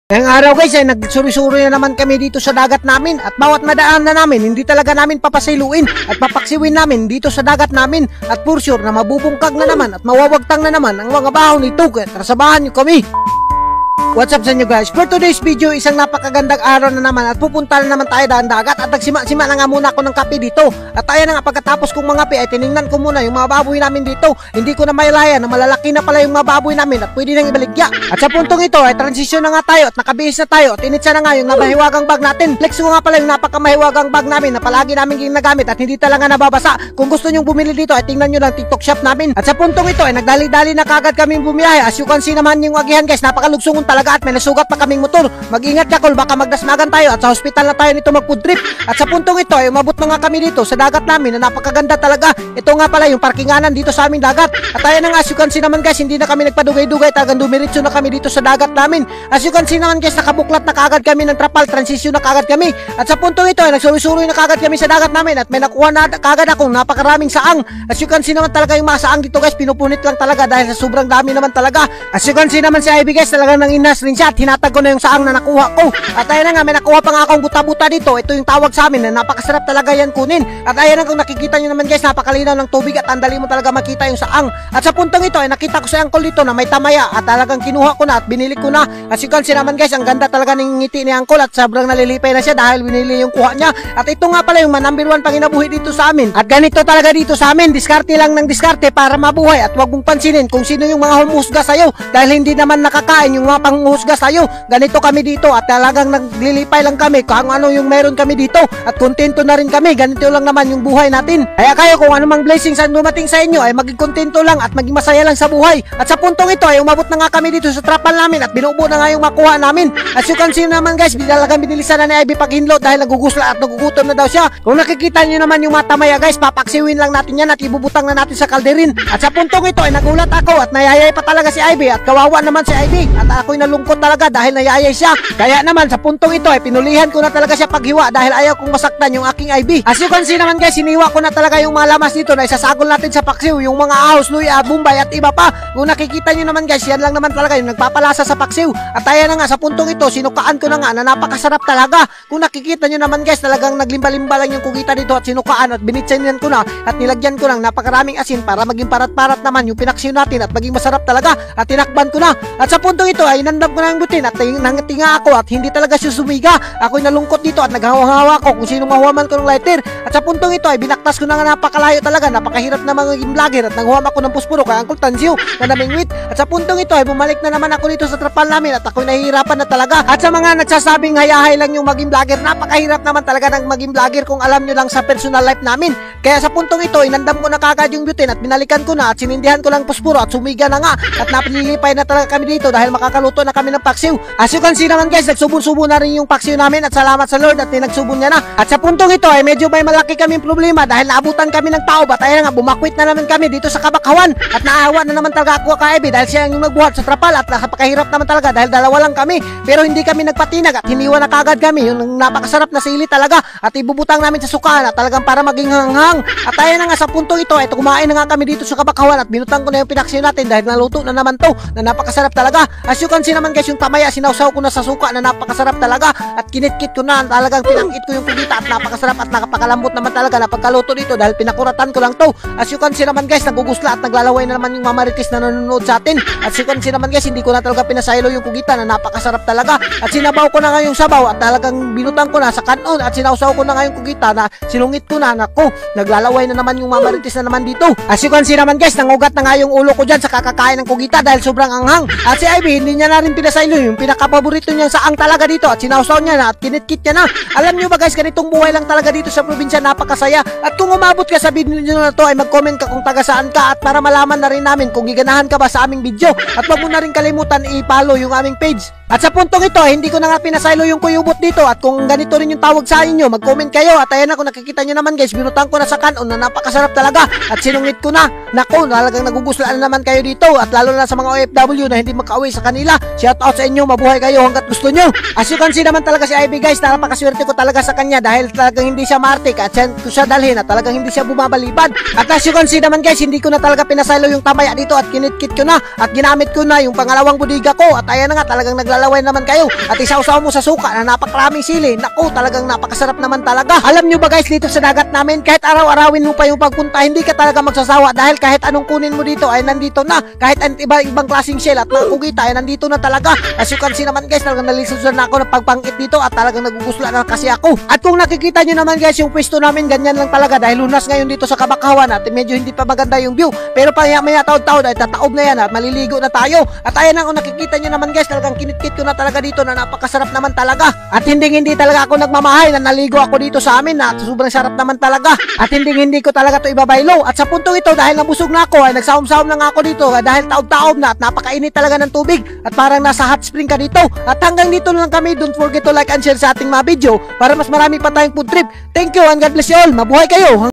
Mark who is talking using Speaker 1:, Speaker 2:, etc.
Speaker 1: Ngayong araw guys ay nagsuri-suri na naman kami dito sa dagat namin at bawat madaan na namin hindi talaga namin papasiluin at papaksiwin namin dito sa dagat namin at for sure na mabubungkag na naman at mawawagtang na naman ang mga baho nito kaya trasabahan nyo kami. What's up sa inyo guys? For today's video, isang napakagandang araw na naman at pupunta na naman tayo daan dagat at nagsima-sima na nga muna ako ng kape dito. At ayan na nga, pagkatapos kong mga pi ay tiningnan ko muna yung mga baboy namin dito. Hindi ko na mailaya na malalaki na pala yung mga baboy namin at pwede nang ibaligya. At sa puntong ito ay transisyon na nga tayo at nakabihis na tayo at initsa na nga yung nabahiwagang bag natin. Flex ko nga pala yung napakamahiwagang bag namin na palagi namin ginagamit at hindi talaga nababasa. Kung gusto nyong bumili dito ay tingnan nyo lang TikTok shop namin. At sa puntong ito ay nagdali-dali na kagad kaming bumiyahe. As you can see naman yung agihan guys, napakalugsong talaga at may nasugat pa kaming motor. Mag-ingat ka kol, baka magdasmagan tayo at sa hospital na tayo nito mag-food trip. At sa puntong ito ay umabot na nga kami dito sa dagat namin na napakaganda talaga. Ito nga pala yung parkinganan dito sa aming dagat. At ayan na nga, as you can see naman guys, hindi na kami nagpadugay-dugay, talagang dumiretso na kami dito sa dagat namin. As you can see naman guys, nakabuklat na kagad kami ng trapal, transition na kagad kami. At sa puntong ito ay nagsuri-suri na kagad kami sa dagat namin at may nakuha na kagad akong napakaraming saang. As you can see naman talaga yung mga saang dito guys, pinupunit lang talaga dahil sa sobrang dami naman talaga. As you can see naman si Ivy guys, talagang nanginas rin siya at hinatag ko na yung saang na nakuha ko. At ayan na nga, may nakuha pa nga akong buta-buta dito. Ito yung tawag sa amin na napakasarap talaga yan kunin. At ayan na, kung nakikita nyo naman guys, napakalinaw ng tubig at andali mo talaga makita yung saang. At sa puntong ito ay nakita ko sa angkol dito na may tamaya at talagang kinuha ko na at binili ko na. As you can see naman guys, ang ganda talaga ng ngiti ni angkol at sobrang nalilipay na siya dahil binili yung kuha niya. At ito nga pala yung number 1 panginabuhi dito sa amin. At ganito talaga dito sa amin, diskarte lang ng diskarte para mabuhay at wag mong pansinin kung sino yung mga humusga sa'yo dahil hindi naman nakakain yung mga panghusga sa'yo. Ganito kami dito at talagang naglilipay lang kami kung ano yung meron kami dito at kontento na rin kami. Ganito lang naman yung buhay natin. Kaya kayo kung anumang blessings ang dumating sa inyo ay maging kontento lang at maging masaya lang sa buhay. At sa puntong ito ay umabot na nga kami dito sa trapal namin at binubo na nga yung makuha namin. As you can see naman guys, talagang binilisan na ni Ivy paghinlo dahil nagugusla at nagugutom na daw siya. Kung nakikita nyo naman yung mga tamaya guys, papaksiwin lang natin yan at ibubutang na natin sa kalderin. At sa puntong ito ay nagulat ako at nayayay pa talaga si Ivy at kawawa naman si Ivy at ako'y nalungkot talaga dahil nayayay siya. Kaya naman sa puntong ito ay pinulihan ko na talaga siya paghiwa dahil ayaw kong masaktan yung aking Ivy. As you can see naman guys, hiniwa ko na talaga yung mga lamas dito na isasagol natin sa paksiw, yung mga ahos, luya, bumbay at iba pa. Kung nakikita nyo naman guys, yan lang naman talaga yung nagpapalasa sa paksiw. At ayan na nga, sa puntong ito sinukaan ko na nga na napakasarap talaga. Kung nakikita nyo naman guys, talagang naglimba-limba lang yung kugita dito at sinukaan at binitsayan ko na at nilagyan ko ng napakaraming asin para maging parat-parat naman yung pinaksiw natin at maging masarap talaga at tinakban ko na. At sa puntong ito ay inandam ko na yung butin at nangatinga ako at hindi talaga siya sumiga. Ako'y nalungkot dito at naghawa-hawa ko kung sino mahuwaman ko ng lighter. At sa puntong ito ay binaktas ko na nga napakalayo talaga. Napakahirap na maging vlogger at naghuwam ako ng puspuro kay Uncle Tanzio na namingwit. At sa puntong ito ay bumalik na naman ako dito sa trapal namin at ako'y nahihirapan na talaga. At sa mga nagsasabing hayahay lang yung maging vlogger, napakahirap naman talaga ng maging vlogger kung alam nyo lang sa personal life namin. Kaya sa puntong ito, inandam ko na kagad yung butin at binalikan ko na at sinindihan ko lang puspuro at sumiga na nga at napilipay na talaga kami dito dahil makakaluto na kami ng paksiw. As you can see naman guys, nagsubo-subo na rin yung paksiw namin at salamat sa Lord at nagsubo niya na. At sa puntong ito ay medyo may malaki kaming problema dahil naabutan kami ng tao at ayun nga, bumakwit na naman kami dito sa Kabakhawan at naawa na naman talaga ako kay Ivy dahil siya yung nagbuhat sa trapal at napakahirap naman talaga dahil dalawa lang kami pero hindi kami nagpatinag at hiniwa na kagad kami yung napakasarap na sili talaga at ibubutang namin sa sukaan at talagang para maging hanghang. At ayun na nga, sa puntong ito ay kumain na nga kami dito sa Kabakhawan at binutang ko na yung pinaksiw natin dahil naluto na naman to na napakasarap talaga. As you can see naman guys, yung tamaya sinawsaw ko na sa suka na napakasarap talaga at kinitkit ko na talagang pinakit ko yung kugita at napakasarap at nakapakalambot naman talaga na pagkaluto dito dahil pinakuratan ko lang to. As you can see naman guys, nagugusla at naglalaway na naman yung mamaritis na nanonood sa atin. At as you can see naman guys, hindi ko na talaga pinasaylo yung kugita na napakasarap talaga at sinabaw ko na nga yung sabaw at talagang binutang ko na sa kanon at sinawsaw ko na nga yung kugita na sinungit ko na. Nako, naglalaway na naman yung mamaritis na naman dito. As you can see naman guys, nangugat na nga yung ulo ko dyan sa kakakain ng kugita dahil sobrang anghang. At si Ivy, hindi niya na rin pinasaylo yung pinakapaborito niyang saang talaga dito at sinawsaw niya na at kinitkit niya na. Alam nyo ba guys, ganitong buhay lang talaga dito sa probinsya, napakasaya. At kung umabot ka sa video na to ay mag-comment ka kung taga saan ka at para malaman na rin namin kung giganahan ka ba sa aming video. At wag mo na rin kalimutan i-follow yung aming page. At sa puntong ito, hindi ko na nga pinasaylo yung kuyubot dito at kung ganito rin yung tawag sa inyo, mag-comment kayo. At ayan na, kung nakikita nyo naman guys, binutang ko na sa kanon na napakasarap talaga at sinungit ko na. Nako, talagang naguguslaan naman kayo dito at lalo na sa mga OFW na hindi makauwi sa kanila. Shout out sa inyo, mabuhay kayo hanggat gusto nyo. As you can see naman talaga si Ivy guys, napakaswerte ko talaga sa kanya dahil talagang hindi siya martik at siya dalhin at talagang hindi siya bumabalibad. At as you can see naman guys, hindi ko na talaga pinasalo yung tamaya dito at kinitkit ko na at ginamit ko na yung pangalawang budiga ko. At ayan na nga, talagang naglalaway naman kayo. At isausaw mo sa suka na napakaraming sili. Naku, talagang napakasarap naman talaga. Alam nyo ba guys, dito sa dagat namin, kahit araw-arawin mo pa yung pagpunta, hindi ka talaga magsasawa dahil kahit anong kunin mo dito ay nandito na. Kahit ibang klaseng shell at nakukita ay nandito na talaga. As you can see naman guys, talagang nalisunod na ako ng pagpangit dito at talagang nagugusla na kasi ako. At kung nakikita nyo naman guys, yung pwesto namin ganyan lang talaga dahil lunas ngayon dito sa Kabakawan at medyo hindi pa maganda yung view. Pero maya taon-taon ay tataob na yan at maliligo na tayo. At ayan ang kung nakikita nyo naman guys, talagang kinitkit ko na talaga dito na napakasarap naman talaga. At hindi talaga ako nagmamahay na naligo ako dito sa amin na sobrang sarap naman talaga. At hindi ko talaga to ibabaylo. At sa puntong ito dahil nabusog na ako ay nagsahom-sahom na nga ako dito dahil taob-taob na at napakainit talaga ng tubig at parang nasa hot spring ka dito. At hanggang dito lang kami. Don't forget to like and share sa ating mga video para mas marami pa tayong food trip. Thank you and God bless you all. Mabuhay kayo.